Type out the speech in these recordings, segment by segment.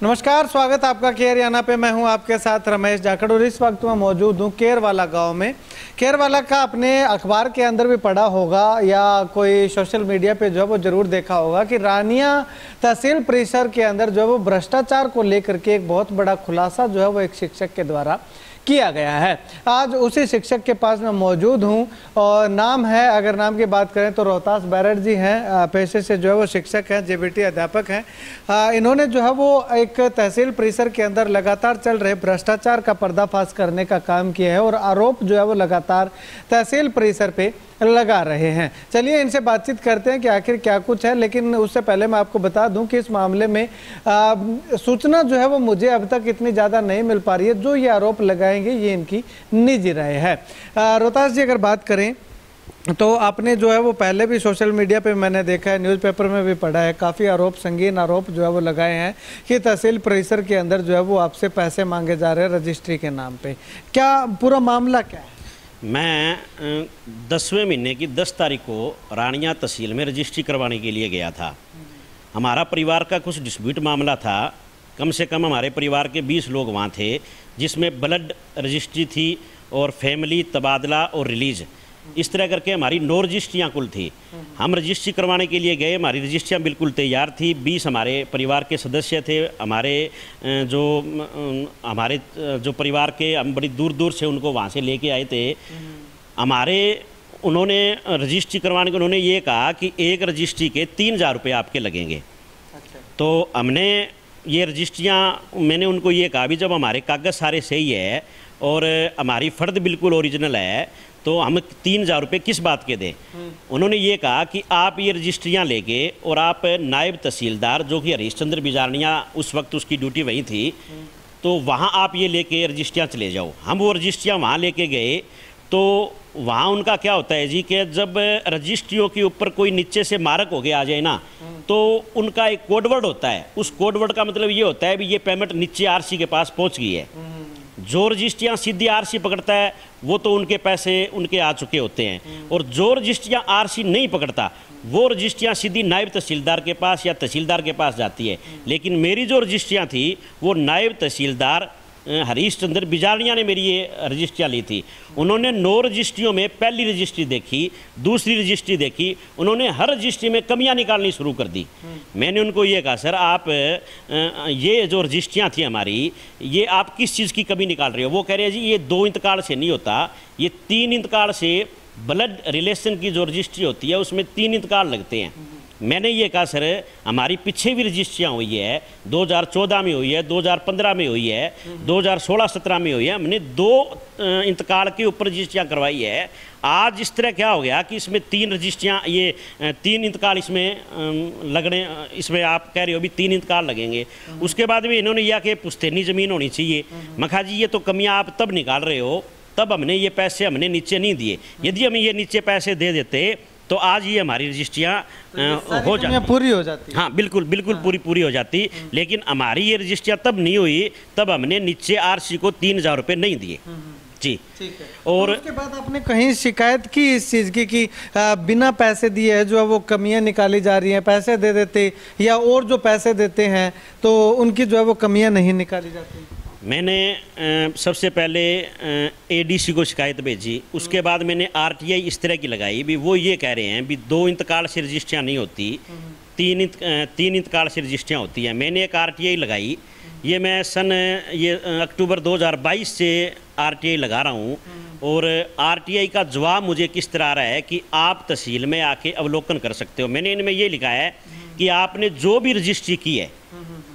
नमस्कार, स्वागत आपका केयर हरियाणा पे। मैं हूं आपके साथ रमेश जाखड़ और इस वक्त मैं मौजूद हूं केरवाला गांव में। केरवाला का आपने अखबार के अंदर भी पढ़ा होगा या कोई सोशल मीडिया पे जो है वो जरूर देखा होगा कि रानिया तहसील परिसर के अंदर जो है वो भ्रष्टाचार को लेकर के एक बहुत बड़ा खुलासा जो है वो एक शिक्षक के द्वारा किया गया है। आज उसी शिक्षक के पास मैं मौजूद हूं और नाम है, अगर नाम की बात करें तो रोहतास बैरट जी हैं। पेशे से जो है वो शिक्षक हैं, जेबीटी अध्यापक हैं। इन्होंने जो है वो एक तहसील परिसर के अंदर लगातार चल रहे भ्रष्टाचार का पर्दाफाश करने का काम किया है और आरोप जो है वो लगातार तहसील परिसर पे लगा रहे हैं। चलिए इनसे बातचीत करते हैं कि आखिर क्या कुछ है, लेकिन उससे पहले मैं आपको बता दूं कि इस मामले में सूचना जो है वो मुझे अब तक इतनी ज़्यादा नहीं मिल पा रही है। जो ये आरोप लगाएंगे ये इनकी निजी राय है। रोहतास जी, अगर बात करें तो आपने जो है वो पहले भी सोशल मीडिया पे मैंने देखा है, न्यूज़पेपर में भी पढ़ा है, काफ़ी आरोप, संगीन आरोप जो है वो लगाए हैं कि तहसील परिसर के अंदर जो है वो आपसे पैसे मांगे जा रहे हैं रजिस्ट्री के नाम पे। क्या पूरा मामला क्या है? मैं 10वें महीने की 10 तारीख को रानिया तहसील में रजिस्ट्री करवाने के लिए गया था। हमारा परिवार का कुछ डिस्प्यूट मामला था। कम से कम हमारे परिवार के 20 लोग वहाँ थे, जिसमें ब्लड रजिस्ट्री थी और फैमिली तबादला और रिलीज़, इस तरह करके हमारी 9 रजिस्ट्रियाँ कुल थी। हम रजिस्ट्री करवाने के लिए गए, हमारी रजिस्ट्रियाँ बिल्कुल तैयार थी। 20 हमारे परिवार के सदस्य थे। हमारे जो परिवार के, हम बड़ी दूर दूर से उनको वहाँ से लेके आए थे। उन्होंने रजिस्ट्री करवाने को उन्होंने ये कहा कि एक रजिस्ट्री के 3000 रुपये आपके लगेंगे। अच्छा। तो हमने ये रजिस्ट्रियाँ, मैंने उनको ये कहा भी जब हमारे कागज़ सारे सही है और हमारी फ़र्द बिल्कुल ओरिजिनल है तो हम 3000 रुपये किस बात के दें। उन्होंने ये कहा कि आप ये रजिस्ट्रियाँ लेके और आप नायब तहसीलदार, जो कि हरीश चंद्र बिजारनिया, उस वक्त उसकी ड्यूटी वहीं थी, तो वहाँ आप ये लेके रजिस्ट्रियाँ चले जाओ। हम वो रजिस्ट्रियाँ वहाँ लेके गए तो वहाँ उनका क्या होता है जी कि जब रजिस्ट्रियों के ऊपर कोई नीचे से मारक हो गया आ जाए ना, तो उनका एक कोडवर्ड होता है। उस कोडवर्ड का मतलब ये होता है भी ये पेमेंट नीचे आरसी के पास पहुँच गई है। जो रजिस्ट्रियाँ सीधी आरसी पकड़ता है वो तो उनके पैसे उनके आ चुके होते हैं, और जो रजिस्ट्रियाँ आरसी नहीं पकड़ता वो रजिस्ट्रियाँ सीधी नायब तहसीलदार के पास या तहसीलदार के पास जाती है। लेकिन मेरी जो रजिस्ट्रियाँ थी वो नायब तहसीलदार हरीश चंद्र बिजारनिया ने मेरी ये रजिस्ट्रियाँ ली थी। उन्होंने 9 रजिस्ट्रियों में पहली रजिस्ट्री देखी, दूसरी रजिस्ट्री देखी, उन्होंने हर रजिस्ट्री में कमियां निकालनी शुरू कर दी। मैंने उनको ये कहा, सर आप ये जो रजिस्ट्रियाँ थी हमारी, ये आप किस चीज़ की कमी निकाल रहे हो? वो कह रहे हैं जी ये 2 इंतकाल से नहीं होता, ये 3 इंतकाल से, ब्लड रिलेशन की जो रजिस्ट्री होती है उसमें 3 इंतकाल लगते हैं। मैंने ये कहा सर हमारी पीछे भी रजिस्ट्रियाँ हुई है, 2014 में हुई है, 2015 में हुई है, 2016-17 में हुई है, हमने 2 इंतकाल के ऊपर रजिस्ट्रियाँ करवाई है। आज इस तरह क्या हो गया कि इसमें 3 रजिस्ट्रियाँ, ये 3 इंतकाल इसमें लगने, इसमें आप कह रहे हो भी 3 इंतकाल लगेंगे। उसके बाद भी इन्होंने यह कि पुश्तैनी ज़मीन होनी चाहिए। मैं कहा जी ये तो कमियाँ आप तब निकाल रहे हो, तब हमने ये पैसे हमने नीचे नहीं दिए। यदि हम ये नीचे पैसे दे देते तो आज ये हमारी रजिस्ट्रियाँ हो जाती, पूरी हो जाती। हाँ बिल्कुल बिल्कुल, हाँ। पूरी हो जाती। लेकिन हमारी ये रजिस्ट्रियाँ तब नहीं हुई, तब हमने नीचे आरसी को 3000 रुपये नहीं दिए जी। ठीक है। और उसके बाद आपने कहीं शिकायत की इस चीज़ की कि बिना पैसे दिए है जो है वो कमियां निकाली जा रही हैं, पैसे दे देते या और जो पैसे देते हैं तो उनकी जो है वो कमियां नहीं निकाली जाती? मैंने सबसे पहले एडीसी को शिकायत भेजी। उसके बाद मैंने आरटीआई इस तरह की लगाई भी, वो ये कह रहे हैं भी 2 इंतकाल से रजिस्ट्रियाँ नहीं होती, 3 इंतकाल से रजिस्ट्रियाँ होती हैं। मैंने एक आरटीआई लगाई, ये मैं ये अक्टूबर 2022 से आरटीआई लगा रहा हूँ, और आरटीआई का जवाब मुझे किस तरह आ रहा है कि आप तहसील में आके अवलोकन कर सकते हो। मैंने इनमें ये लिखा है कि आपने जो भी रजिस्ट्री की है,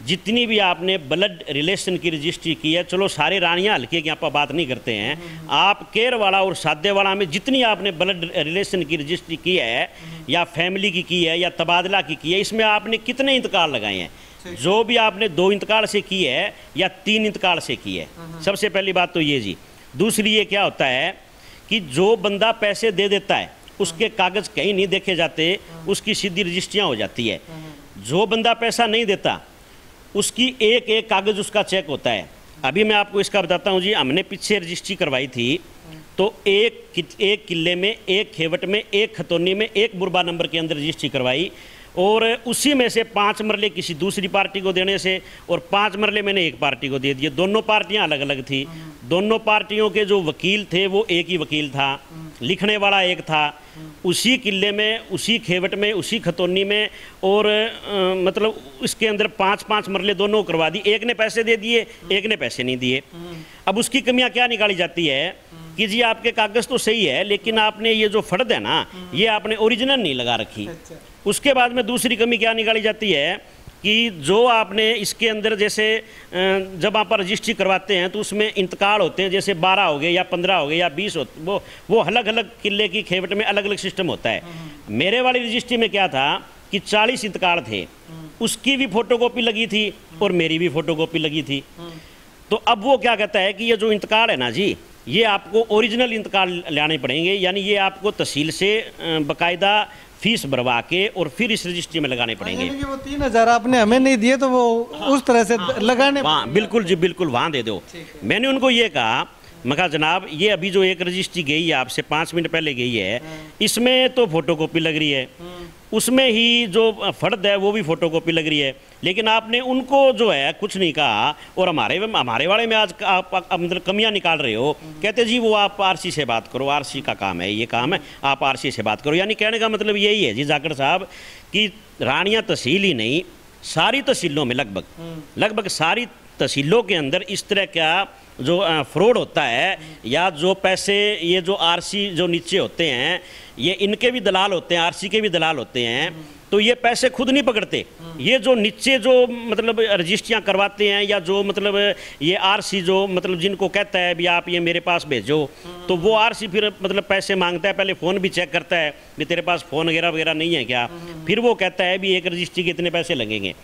जितनी भी आपने ब्लड रिलेशन की रजिस्ट्री की है, चलो सारे रानियाँ हल्के की आप बात नहीं करते हैं, आप केरवाला और सादेवाला में जितनी आपने ब्लड रिलेशन की रजिस्ट्री की है या फैमिली की है या तबादला की है, इसमें आपने कितने इंतकाल लगाए हैं? जो भी आपने 2 इंतकाल से की है या 3 इंतकाल से की है। सबसे पहली बात तो ये जी। दूसरी ये क्या होता है कि जो बंदा पैसे दे देता है उसके कागज़ कहीं नहीं देखे जाते, उसकी सीधी रजिस्ट्रियाँ हो जाती है। जो बंदा पैसा नहीं देता उसकी एक एक कागज़ उसका चेक होता है। अभी मैं आपको इसका बताता हूँ जी। हमने पीछे रजिस्ट्री करवाई थी तो एक किले में, एक खेवट में, एक खतौनी में, एक बुरबा नंबर के अंदर रजिस्ट्री करवाई। और उसी में से 5 मरले किसी दूसरी पार्टी को देने से और 5 मरले मैंने एक पार्टी को दे दिए। दोनों पार्टियां अलग अलग थी। दोनों पार्टियों के जो वकील थे वो एक ही वकील था, लिखने वाला एक था। उसी किले में, उसी खेवट में, उसी खतौनी में, और मतलब इसके अंदर 5-5 मरले दोनों करवा दी। एक ने पैसे दे दिए, एक ने पैसे नहीं दिए। अब उसकी कमियां क्या निकाली जाती है कि जी आपके कागज़ तो सही है, लेकिन आपने ये जो फर्द है ना, ये आपने ओरिजिनल नहीं लगा रखी। उसके बाद में दूसरी कमी क्या निकाली जाती है कि जो आपने इसके अंदर, जैसे जब आप रजिस्ट्री करवाते हैं तो उसमें इंतकाल होते हैं, जैसे 12 हो गए या 15 हो गए या 20 हो, वो अलग अलग किले की खेवट में अलग अलग सिस्टम होता है। मेरे वाली रजिस्ट्री में क्या था कि 40 इंतकाल थे, उसकी भी फोटोकॉपी लगी थी और मेरी भी फोटोकॉपी लगी थी। तो अब वो क्या कहता है कि ये जो इंतकाल है ना जी, ये आपको ओरिजिनल इंतकाल लाने पड़ेंगे, यानी ये आपको तहसील से बाकायदा फीस भरवा के और फिर इस रजिस्ट्री में लगाने पड़ेंगे। यानी कि वो 3000 आपने हमें नहीं दिए तो वो उस तरह से लगाने, हाँ बिल्कुल जी, बिल्कुल वहाँ दे दो। मैंने उनको ये कहा, मैं कहा जनाब ये अभी जो एक रजिस्ट्री गई है आपसे 5 मिनट पहले गई है, इसमें तो फोटोकॉपी लग रही है, उसमें ही जो फर्द है वो भी फोटोकॉपी लग रही है, लेकिन आपने उनको जो है कुछ नहीं कहा। और हमारे वाले में आज आप मतलब कमियां निकाल रहे हो। कहते जी वो आप आरसी से बात करो, आरसी का काम है, ये काम है, आप आरसी से बात करो। यानी कहने का मतलब यही है जी जाकिर साहब कि रानियां तहसील ही नहीं, सारी तहसीलों में लगभग सारी तहसीलों के अंदर इस तरह का जो फ्रॉड होता है, या जो पैसे ये जो आरसी जो नीचे होते हैं ये इनके भी दलाल होते हैं, आरसी के भी दलाल होते हैं, तो ये पैसे खुद नहीं पकड़ते। ये जो नीचे जो मतलब रजिस्ट्रियाँ करवाते हैं, या जो मतलब ये आरसी जो मतलब जिनको कहता है भी आप ये मेरे पास भेजो, तो वो आरसी फिर मतलब पैसे मांगता है, पहले फ़ोन भी चेक करता है भी तेरे पास फ़ोन वगैरह नहीं है क्या, फिर वो कहता है भी एक रजिस्ट्री के इतने पैसे लगेंगे।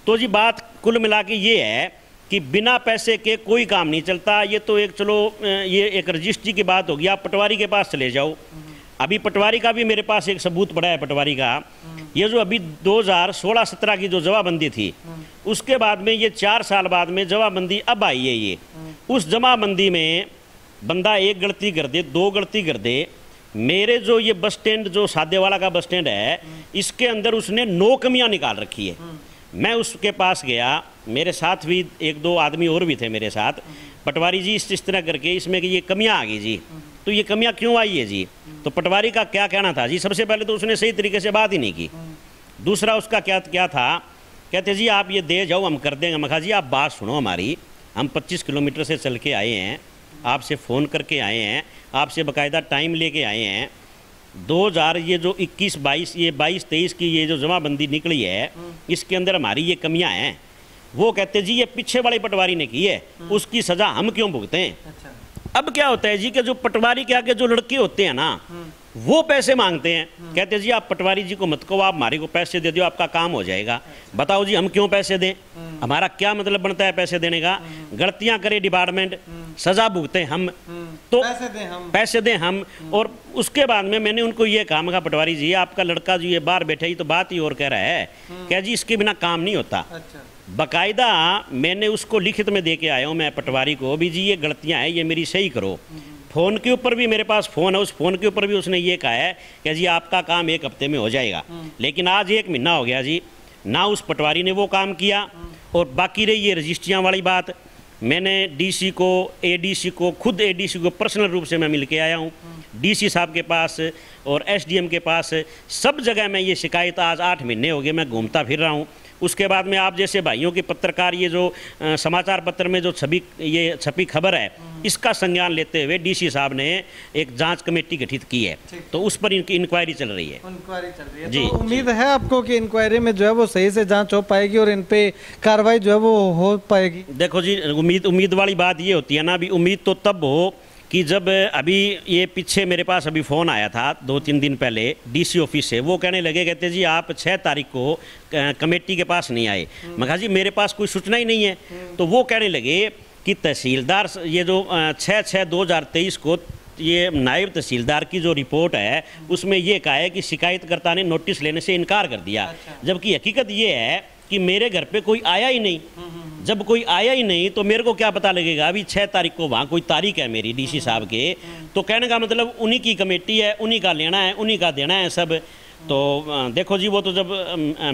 तो जी बात कुल मिला के ये है कि बिना पैसे के कोई काम नहीं चलता। ये तो एक चलो ये एक रजिस्ट्री की बात होगी। आप पटवारी के पास चले जाओ, अभी पटवारी का भी मेरे पास एक सबूत पड़ा है पटवारी का। ये जो अभी 2016-17 की जो जमाबंदी थी, उसके बाद में ये 4 साल बाद में जमाबंदी अब आई है। ये उस जमाबंदी में बंदा एक गलती कर दे, 2 गलती कर दे, मेरे जो ये बस स्टैंड जो सादेवाला का बस स्टैंड है, इसके अंदर उसने 9 कमियां निकाल रखी है। मैं उसके पास गया, मेरे साथ भी 1-2 आदमी और भी थे मेरे साथ। पटवारी जी इस तरह करके इसमें कि ये कमियां आ गई जी, तो ये कमियां क्यों आई है जी? तो पटवारी का क्या कहना था जी, सबसे पहले तो उसने सही तरीके से बात ही नहीं की। दूसरा उसका क्या था, कहते जी आप ये दे जाओ हम कर देंगे। मैं कहा जी आप बात सुनो हमारी, हम 25 किलोमीटर से चल के आए हैं, आपसे फ़ोन करके आए हैं, आपसे बाकायदा टाइम लेके आए हैं। 2000 ये जो 21-22 ये 22-23 की ये जो जमाबंदी निकली है, इसके अंदर हमारी ये कमियां हैं। वो कहते जी ये पीछे वाले पटवारी ने की है, उसकी सज़ा हम क्यों भुगतें। अच्छा। अब क्या होता है जी कि जो पटवारी के आगे जो लड़के होते हैं ना, वो पैसे मांगते हैं। कहते जी आप पटवारी जी को मत कहो, आप हमारे को पैसे दे दो, आपका काम हो जाएगा। बताओ जी हम क्यों पैसे दें, हमारा क्या मतलब बनता है पैसे देने का। गलतियां करे डिपार्टमेंट, सजा भुगते हम, तो पैसे दें हम। और उसके बाद में मैंने उनको ये कहा, मैं पटवारी जी आपका लड़का जो ये बाहर बैठे ही तो बात ही और कह रहा है, क्या जी इसके बिना काम नहीं होता। बाकायदा मैंने उसको लिखित में दे के आया हूँ मैं पटवारी को भी, जी ये गलतियाँ हैं ये मेरी सही करो। फ़ोन के ऊपर भी मेरे पास फ़ोन है, उस फ़ोन के ऊपर भी उसने ये कहा है कि जी आपका काम 1 हफ्ते में हो जाएगा। लेकिन आज 1 महीना हो गया जी, ना उस पटवारी ने वो काम किया। और बाकी रही ये रजिस्ट्रियाँ वाली बात, मैंने डीसी को, एडीसी को, खुद एडीसी को पर्सनल रूप से मैं मिल के आया हूँ, डीसी साहब के पास और एसडीएम के पास, सब जगह मैं ये शिकायत आज 8 महीने हो गए मैं घूमता फिर रहा हूँ। उसके बाद में आप जैसे भाइयों के पत्रकार ये जो समाचार पत्र में जो छपी खबर है, इसका संज्ञान लेते हुए डीसी साहब ने एक जांच कमेटी गठित की है, तो उस पर इनकी इंक्वायरी चल रही है। जी, तो उम्मीद है आपको कि इंक्वायरी में जो है वो सही से जांच हो पाएगी और इन पे कार्रवाई जो है वो हो पाएगी। देखो जी उम्मीद वाली बात ये होती है ना, अभी उम्मीद तो तब हो कि जब अभी ये पीछे मेरे पास अभी फ़ोन आया था 2-3 दिन पहले डीसी ऑफिस से, वो कहने लगे, कहते जी आप 6 तारीख को कमेटी के पास नहीं आए। मैं कहा जी मेरे पास कोई सूचना ही नहीं है। तो वो कहने लगे कि तहसीलदार ये जो 6/6/2023 को ये नायब तहसीलदार की जो रिपोर्ट है उसमें ये कहा है कि शिकायतकर्ता ने नोटिस लेने से इनकार कर दिया। जबकि हकीकत ये है कि मेरे घर पे कोई आया ही नहीं। जब कोई आया ही नहीं तो मेरे को क्या पता लगेगा। अभी 6 तारीख को वहाँ कोई तारीख है मेरी डीसी साहब के, तो कहने का मतलब उन्हीं की कमेटी है, उन्हीं का लेना है, उन्हीं का देना है सब। तो देखो जी, वो तो जब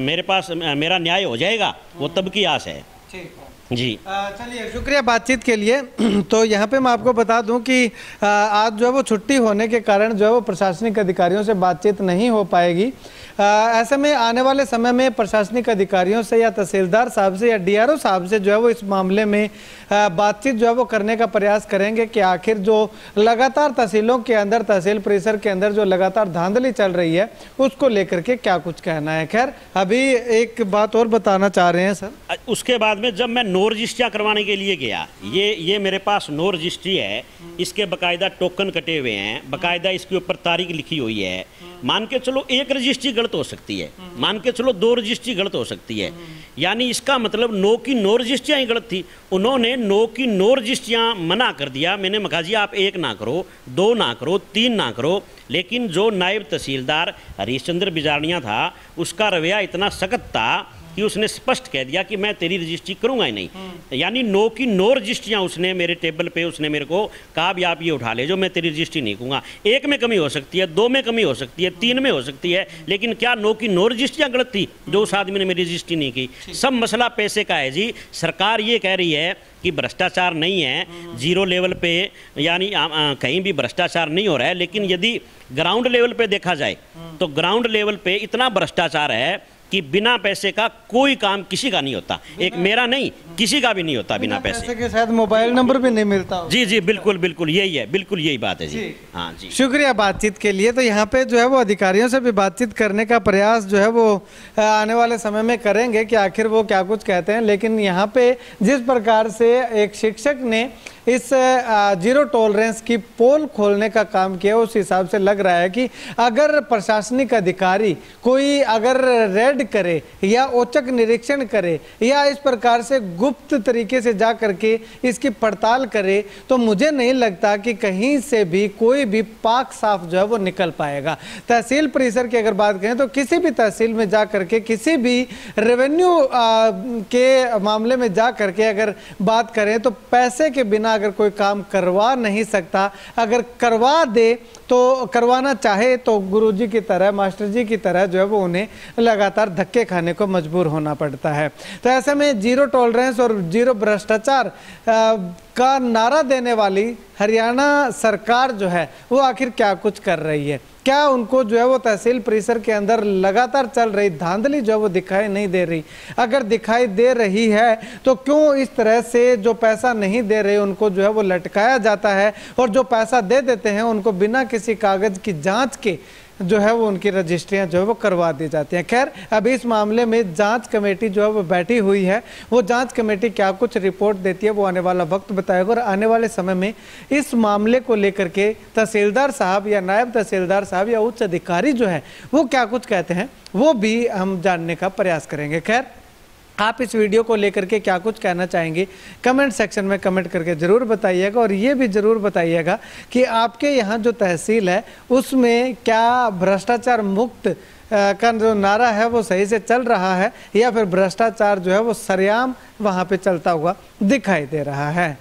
मेरे पास मेरा न्याय हो जाएगा वो तब की आस है। ठीक है जी। चलिए, शुक्रिया बातचीत के लिए। तो यहाँ पे मैं आपको बता दूं कि आज जो है वो छुट्टी होने के कारण जो है वो प्रशासनिक अधिकारियों से बातचीत नहीं हो पाएगी। ऐसे में आने वाले समय में प्रशासनिक अधिकारियों से या तहसीलदार साहब से या डीआरओ साहब से जो है वो इस मामले में बातचीत जो है वो करने का प्रयास करेंगे कि आखिर जो लगातार तहसीलों के अंदर, तहसील परिसर के अंदर जो लगातार धांधली चल रही है उसको लेकर के क्या कुछ कहना है। खैर, अभी एक बात और बताना चाह रहे हैं सर। उसके बाद में जब मैं नो रजिस्ट्रियाँ करवाने के लिए गया, ये मेरे पास नो रजिस्ट्री है, इसके बाकायदा टोकन कटे हुए हैं, बाकायदा इसके ऊपर तारीख लिखी हुई है। मान के चलो एक रजिस्ट्री गलत हो सकती है, मान के चलो 2 रजिस्ट्री गलत हो सकती है, यानी इसका मतलब नो की नो रजिस्ट्रियाँ ही गलत थी। उन्होंने नो की नो रजिस्ट्रियाँ मना कर दिया। मैंने कहा जी आप 1 ना करो, 2 ना करो, 3 ना करो। लेकिन जो नायब तहसीलदार हरीशचंद्र बिजारनिया था, उसका रवैया इतना सख्त था कि उसने स्पष्ट कह दिया कि मैं तेरी रजिस्ट्री करूंगा ही नहीं। यानी नो की नो रजिस्ट्रियाँ उसने मेरे टेबल पे उसने मेरे को कहा भी आप ये उठा ले जो, मैं तेरी रजिस्ट्री नहीं करूँगा। 1 में कमी हो सकती है, 2 में कमी हो सकती है, 3 में हो सकती है, लेकिन क्या नो की नो रजिस्ट्रियाँ गलत थी जो उस आदमी ने मेरी रजिस्ट्री नहीं की? सब मसला पैसे का है जी। सरकार ये कह रही है कि भ्रष्टाचार नहीं है, 0 लेवल पे, यानी कहीं भी भ्रष्टाचार नहीं हो रहा है। लेकिन यदि ग्राउंड लेवल पे देखा जाए तो ग्राउंड लेवल पे इतना भ्रष्टाचार है कि बिना पैसे का कोई काम किसी का नहीं होता। एक मेरा नहीं, किसी का भी नहीं होता बिना पैसे के। शायद मोबाइल नंबर भी नहीं मिलता। जी जी, बिल्कुल बिल्कुल यही है, बिल्कुल यही बात है जी। हाँ जी, शुक्रिया बातचीत के लिए। तो यहाँ पे जो है वो अधिकारियों से भी बातचीत करने का प्रयास जो है वो आने वाले समय में करेंगे कि आखिर वो क्या कुछ कहते हैं। लेकिन यहाँ पे जिस प्रकार से एक शिक्षक ने इस 0 टॉलरेंस की पोल खोलने का काम किया, उस हिसाब से लग रहा है कि अगर प्रशासनिक अधिकारी कोई अगर रेड करे या औचक निरीक्षण करे या इस प्रकार से गुप्त तरीके से जा करके इसकी पड़ताल करे, तो मुझे नहीं लगता कि कहीं से भी कोई भी पाक साफ जो है वो निकल पाएगा। तहसील परिसर की अगर बात करें तो किसी भी तहसील में जा करके, किसी भी रेवेन्यू के मामले में जा करके अगर बात करें तो पैसे के बिना अगर कोई काम करवा नहीं सकता। अगर करवा दे तो, करवाना चाहे तो गुरुजी की तरह, मास्टर जी की तरह जो है वो उन्हें लगातार धक्के खाने को मजबूर होना पड़ता है। तो ऐसे में 0 टॉलरेंस और 0 भ्रष्टाचार का नारा देने वाली हरियाणा सरकार जो है वो आखिर क्या कुछ कर रही है? क्या उनको जो है वो तहसील परिसर के अंदर लगातार चल रही धांधली जो है वो दिखाई नहीं दे रही? अगर दिखाई दे रही है तो क्यों इस तरह से जो पैसा नहीं दे रहे उनको जो है वो लटकाया जाता है, और जो पैसा दे देते हैं उनको बिना किसी कागज की जांच के जो है वो उनकी रजिस्ट्रियां जो है वो करवा दी जाती हैं। खैर, अभी इस मामले में जांच कमेटी जो है वो बैठी हुई है। वो जांच कमेटी क्या कुछ रिपोर्ट देती है वो आने वाला वक्त बताएगा, और आने वाले समय में इस मामले को लेकर के तहसीलदार साहब या नायब तहसीलदार साहब या उच्च अधिकारी जो है वो क्या कुछ कहते हैं वो भी हम जानने का प्रयास करेंगे। खैर, आप इस वीडियो को लेकर के क्या कुछ कहना चाहेंगे कमेंट सेक्शन में कमेंट करके ज़रूर बताइएगा, और ये भी ज़रूर बताइएगा कि आपके यहाँ जो तहसील है उसमें क्या भ्रष्टाचार मुक्त का जो नारा है वो सही से चल रहा है, या फिर भ्रष्टाचार जो है वो सरेआम वहाँ पे चलता हुआ दिखाई दे रहा है।